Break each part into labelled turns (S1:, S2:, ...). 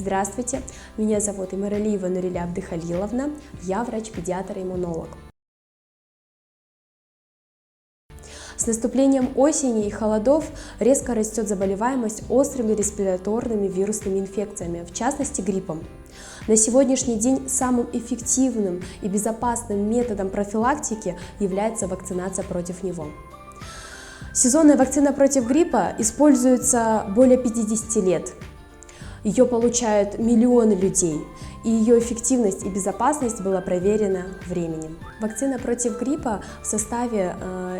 S1: Здравствуйте, меня зовут Имаралиева Нуриля Абдыхалиловна, я врач-педиатр и иммунолог. С наступлением осени и холодов резко растет заболеваемость острыми респираторными вирусными инфекциями, в частности гриппом. На сегодняшний день самым эффективным и безопасным методом профилактики является вакцинация против него. Сезонная вакцина против гриппа используется более 50 лет. Ее получают миллионы людей, и ее эффективность и безопасность была проверена временем. Вакцина против гриппа в составе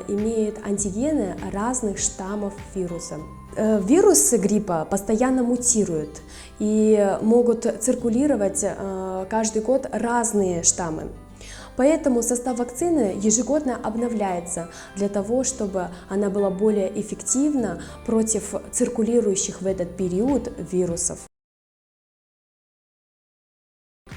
S1: имеет антигены разных штаммов вируса. Вирусы гриппа постоянно мутируют и могут циркулировать каждый год разные штаммы. Поэтому состав вакцины ежегодно обновляется для того, чтобы она была более эффективна против циркулирующих в этот период вирусов.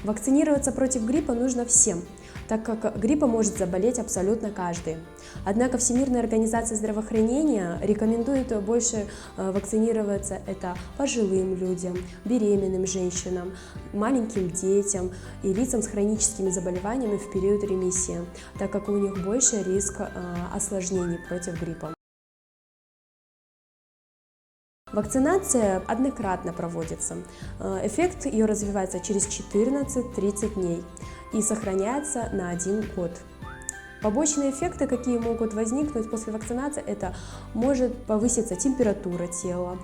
S1: Вакцинироваться против гриппа нужно всем, так как гриппом может заболеть абсолютно каждый. Однако Всемирная организация здравоохранения рекомендует больше вакцинироваться это пожилым людям, беременным женщинам, маленьким детям и лицам с хроническими заболеваниями в период ремиссии, так как у них больше риск осложнений против гриппа. Вакцинация однократно проводится. Эффект ее развивается через 14-30 дней и сохраняется на 1 год. Побочные эффекты, какие могут возникнуть после вакцинации, это может повыситься температура тела,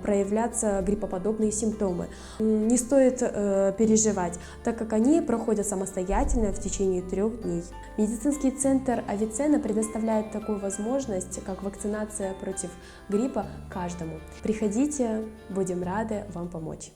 S1: проявляться гриппоподобные симптомы. Не стоит переживать, так как они проходят самостоятельно в течение 3 дней. Медицинский центр Авиценна предоставляет такую возможность, как вакцинация против гриппа каждому. Приходите, будем рады вам помочь.